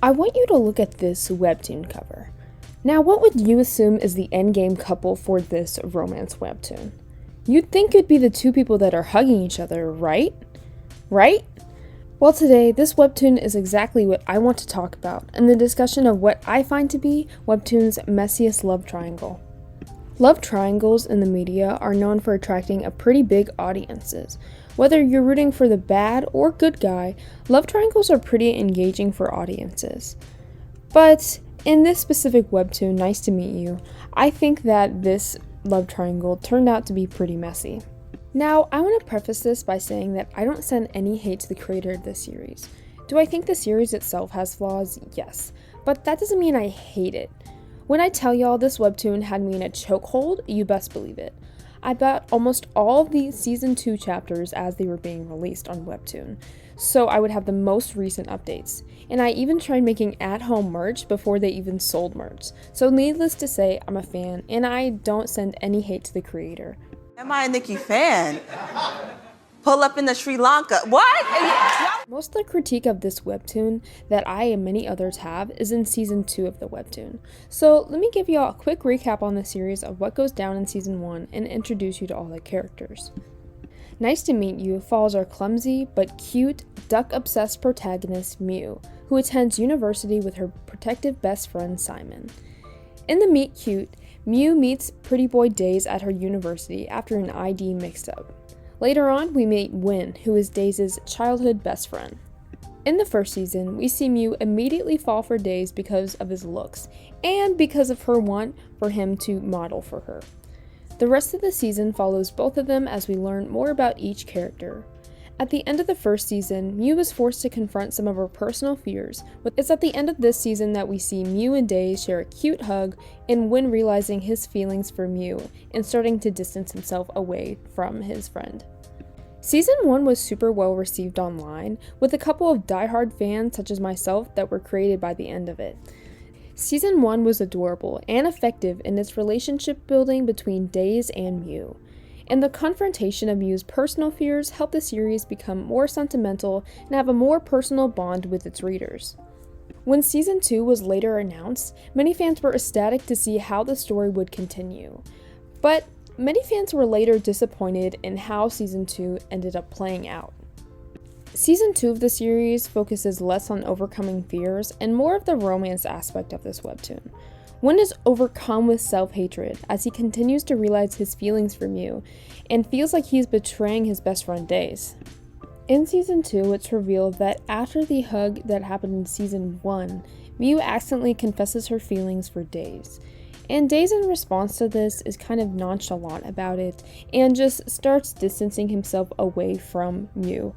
I want you to look at this webtoon cover. Now, what would you assume is the endgame couple for this romance webtoon? You'd think it'd be the two people that are hugging each other, right? Right? Well, today, this webtoon is exactly what I want to talk about in the discussion of what I find to be webtoon's messiest love triangle. Love triangles in the media are known for attracting a pretty big audiences. Whether you're rooting for the bad or good guy, love triangles are pretty engaging for audiences. But in this specific webtoon, Nice to Meet You, I think that this love triangle turned out to be pretty messy. Now, I want to preface this by saying that I don't send any hate to the creator of this series. Do I think the series itself has flaws? Yes. But that doesn't mean I hate it. When I tell y'all this webtoon had me in a chokehold, you best believe it. I bought almost all of the season 2 chapters as they were being released on Webtoon, so I would have the most recent updates. And I even tried making at-home merch before they even sold merch. So needless to say, I'm a fan, and I don't send any hate to the creator. Am I a Nicki fan? Pull up in the Sri Lanka. What? Most of the critique of this webtoon that I and many others have is in season 2 of the webtoon. So let me give you all a quick recap on the series of what goes down in season 1 and introduce you to all the characters. Nice to Meet You follows our clumsy but cute, duck-obsessed protagonist Mew, who attends university with her protective best friend Simon. In the Meet Cute, Mew meets pretty boy Days at her university after an ID mix-up. Later on, we meet Win, who is Days' childhood best friend. In the first season, we see Mew immediately fall for Days because of his looks, and because of her want for him to model for her. The rest of the season follows both of them as we learn more about each character. At the end of the first season, Mew is forced to confront some of her personal fears. It's at the end of this season that we see Mew and Days share a cute hug, and Win realizing his feelings for Mew and starting to distance himself away from his friend. Season 1 was super well received online, with a couple of diehard fans such as myself that were created by the end of it. Season 1 was adorable and effective in its relationship building between Days and Mew. And the confrontation of Mew's personal fears helped the series become more sentimental and have a more personal bond with its readers. When Season 2 was later announced, many fans were ecstatic to see how the story would continue. But many fans were later disappointed in how Season 2 ended up playing out. Season 2 of the series focuses less on overcoming fears and more of the romance aspect of this webtoon. Win is overcome with self-hatred as he continues to realize his feelings for Mew and feels like he's betraying his best friend Days. In Season 2, it's revealed that after the hug that happened in Season 1, Mew accidentally confesses her feelings for Days. And Days in response to this is kind of nonchalant about it and just starts distancing himself away from Mew.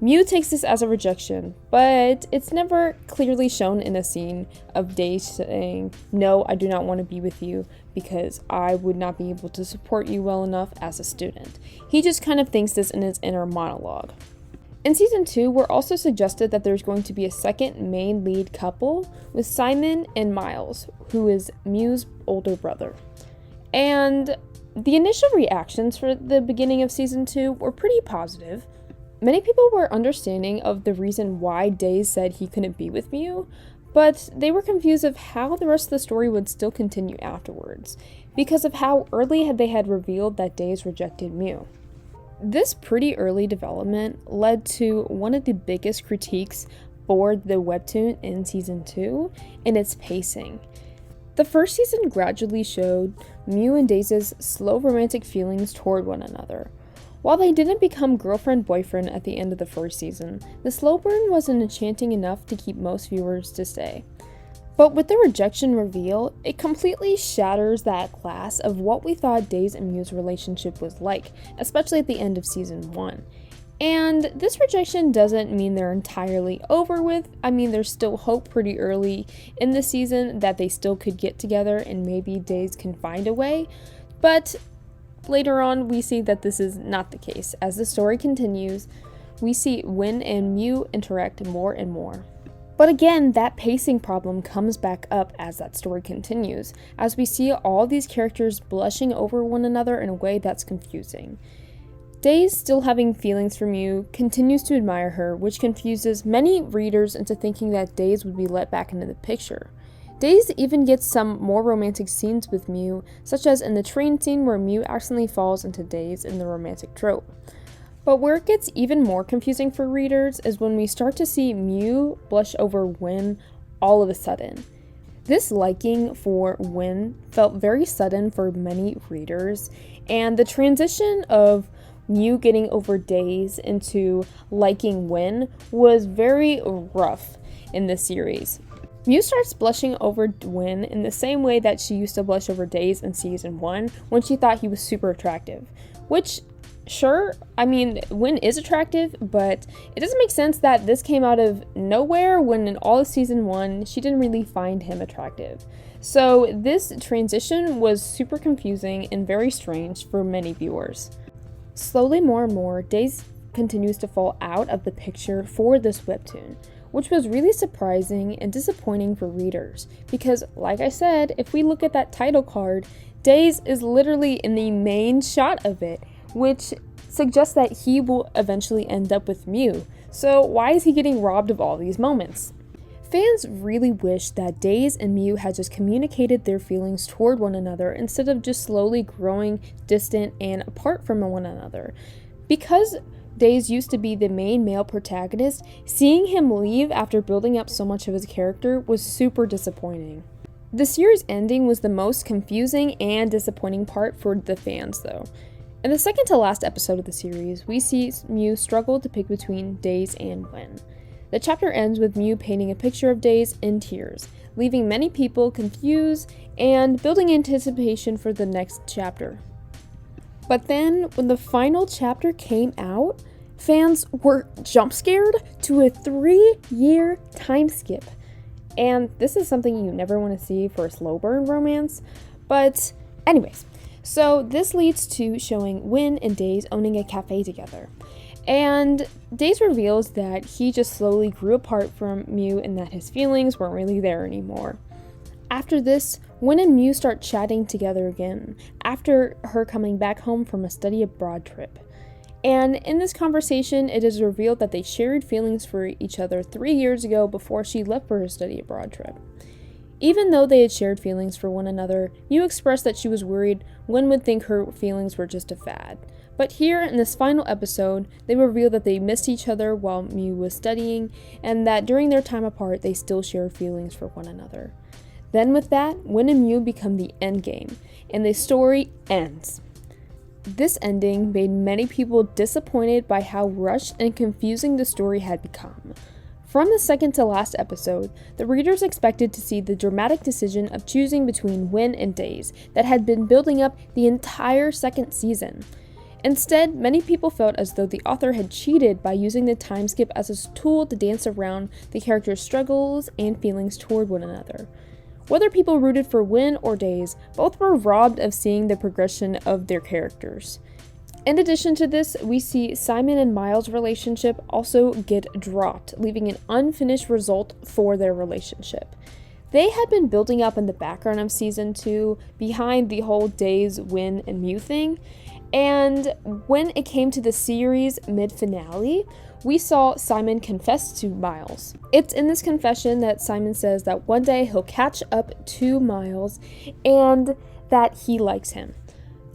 Mew takes this as a rejection, but it's never clearly shown in a scene of Days saying, "No, I do not want to be with you because I would not be able to support you well enough as a student." He just kind of thinks this in his inner monologue. In Season 2, we're also suggested that there's going to be a second main lead couple with Simon and Miles, who is Mew's older brother. And the initial reactions for the beginning of Season 2 were pretty positive. Many people were understanding of the reason why Days said he couldn't be with Mew, but they were confused of how the rest of the story would still continue afterwards, because of how early they had revealed that Days rejected Mew. This pretty early development led to one of the biggest critiques for the webtoon in Season 2, and its pacing. The first season gradually showed Mew and Days' slow romantic feelings toward one another. While they didn't become girlfriend-boyfriend at the end of the first season, the slow burn wasn't enchanting enough to keep most viewers to stay. But with the rejection reveal, it completely shatters that glass of what we thought Days and Mew's relationship was like, especially at the end of Season 1. And this rejection doesn't mean they're entirely over with. I mean, there's still hope pretty early in the season that they still could get together and maybe Days can find a way. But later on, we see that this is not the case. As the story continues, we see Win and Mew interact more and more. But again, that pacing problem comes back up as that story continues, as we see all these characters blushing over one another in a way that's confusing. Days, still having feelings for Mew, continues to admire her, which confuses many readers into thinking that Days would be let back into the picture. Days even gets some more romantic scenes with Mew, such as in the train scene where Mew accidentally falls into Days in the romantic trope. But where it gets even more confusing for readers is when we start to see Mew blush over Win all of a sudden. This liking for Win felt very sudden for many readers, and the transition of Mew getting over Days into liking Win was very rough in this series. Mew starts blushing over Win in the same way that she used to blush over Days in season 1 when she thought he was super attractive. Which, sure, I mean, Win is attractive, but it doesn't make sense that this came out of nowhere when in all of season 1 she didn't really find him attractive. So this transition was super confusing and very strange for many viewers. Slowly, more and more, Days continues to fall out of the picture for this webtoon, which was really surprising and disappointing for readers, because, like I said, if we look at that title card, Days is literally in the main shot of it, which suggests that he will eventually end up with Mew. So why is he getting robbed of all these moments? Fans really wish that Days and Mew had just communicated their feelings toward one another instead of just slowly growing distant and apart from one another. Because Days used to be the main male protagonist, seeing him leave after building up so much of his character was super disappointing. The series ending was the most confusing and disappointing part for the fans though. In the second to last episode of the series, we see Mew struggle to pick between Days and Win. The chapter ends with Mew painting a picture of Days in tears, leaving many people confused and building anticipation for the next chapter. But then, when the final chapter came out, fans were jump scared to a 3-year time skip. And this is something you never want to see for a slow burn romance. But anyways, so this leads to showing Win and Days owning a cafe together. And Days reveals that he just slowly grew apart from Mew and that his feelings weren't really there anymore. After this, Win and Mew start chatting together again, after her coming back home from a study abroad trip. And in this conversation, it is revealed that they shared feelings for each other 3 years ago before she left for her study abroad trip. Even though they had shared feelings for one another, Mew expressed that she was worried Win would think her feelings were just a fad. But here, in this final episode, they reveal that they missed each other while Mew was studying, and that during their time apart, they still shared feelings for one another. Then with that, Win and Mew become the endgame, and the story ends. This ending made many people disappointed by how rushed and confusing the story had become. From the second to last episode, the readers expected to see the dramatic decision of choosing between Win and Days that had been building up the entire second season. Instead, many people felt as though the author had cheated by using the time skip as a tool to dance around the characters' struggles and feelings toward one another. Whether people rooted for Win or Days, both were robbed of seeing the progression of their characters. In addition to this, we see Simon and Miles' relationship also get dropped, leaving an unfinished result for their relationship. They had been building up in the background of season 2 behind the whole Days, Win, and Mew thing, and when it came to the series mid-finale, we saw Simon confess to Miles. It's in this confession that Simon says that one day he'll catch up to Miles and that he likes him.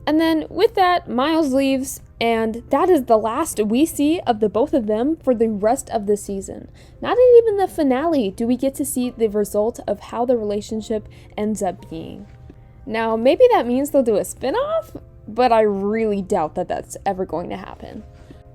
And then with that, Miles leaves, and that is the last we see of the both of them for the rest of the season. Not even the finale do we get to see the result of how the relationship ends up being. Now, maybe that means they'll do a spin-off, but I really doubt that that's ever going to happen.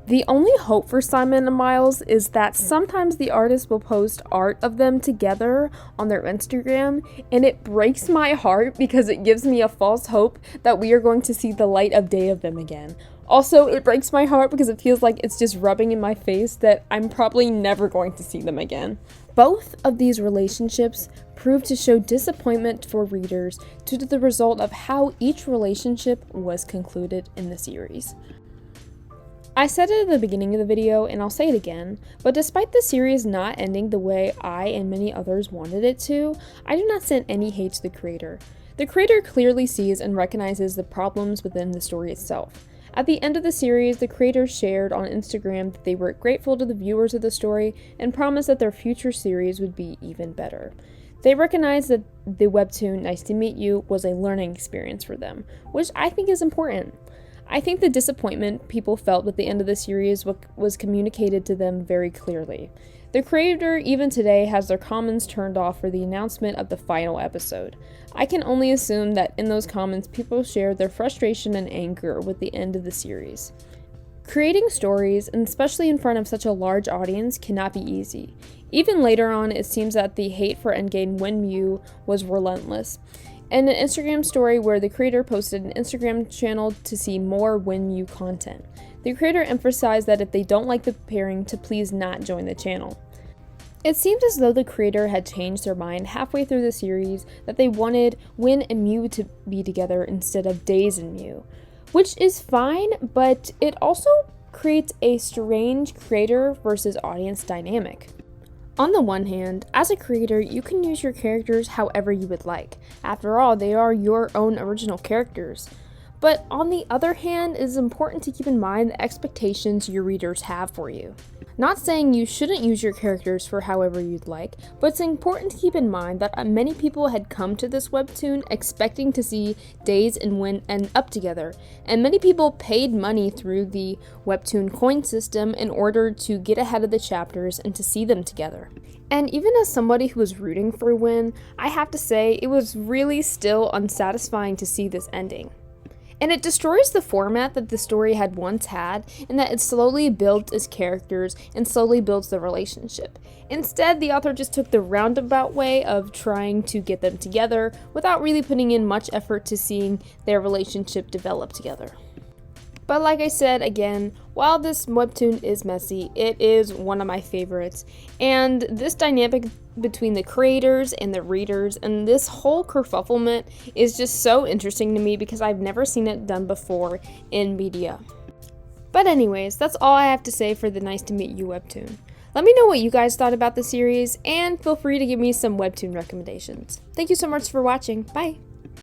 The only hope for Simon and Miles is that sometimes the artist will post art of them together on their Instagram, and it breaks my heart because it gives me a false hope that we are going to see the light of day of them again. Also, it breaks my heart because it feels like it's just rubbing in my face that I'm probably never going to see them again. Both of these relationships prove to show disappointment for readers due to the result of how each relationship was concluded in the series. I said it at the beginning of the video, and I'll say it again, but despite the series not ending the way I and many others wanted it to, I do not send any hate to the creator. The creator clearly sees and recognizes the problems within the story itself. At the end of the series, the creators shared on Instagram that they were grateful to the viewers of the story and promised that their future series would be even better. They recognized that the webtoon Nice to Meet You was a learning experience for them, which I think is important. I think the disappointment people felt at the end of the series was communicated to them very clearly. The creator, even today, has their comments turned off for the announcement of the final episode. I can only assume that in those comments, people shared their frustration and anger with the end of the series. Creating stories, and especially in front of such a large audience, cannot be easy. Even later on, it seems that the hate for Endgame Wenmu was relentless. In an Instagram story where the creator posted an Instagram channel to see more Wenmu content, the creator emphasized that if they don't like the pairing, to please not join the channel. It seems as though the creator had changed their mind halfway through the series, that they wanted Win and Mew to be together instead of Days and Mew, which is fine, but it also creates a strange creator versus audience dynamic. On the one hand, as a creator, you can use your characters however you would like. After all, they are your own original characters. But on the other hand, it is important to keep in mind the expectations your readers have for you. Not saying you shouldn't use your characters for however you'd like, but it's important to keep in mind that many people had come to this webtoon expecting to see Days and Win end up together, and many people paid money through the webtoon coin system in order to get ahead of the chapters and to see them together. And even as somebody who was rooting for Win, I have to say it was really still unsatisfying to see this ending. And it destroys the format that the story had once had, in that it slowly builds its characters and slowly builds the relationship. Instead, the author just took the roundabout way of trying to get them together without really putting in much effort to seeing their relationship develop together. But like I said again, while this webtoon is messy, it is one of my favorites. And this dynamic between the creators and the readers and this whole kerfufflement is just so interesting to me because I've never seen it done before in media. But anyways, that's all I have to say for the Nice to Meet You webtoon. Let me know what you guys thought about the series and feel free to give me some webtoon recommendations. Thank you so much for watching. Bye!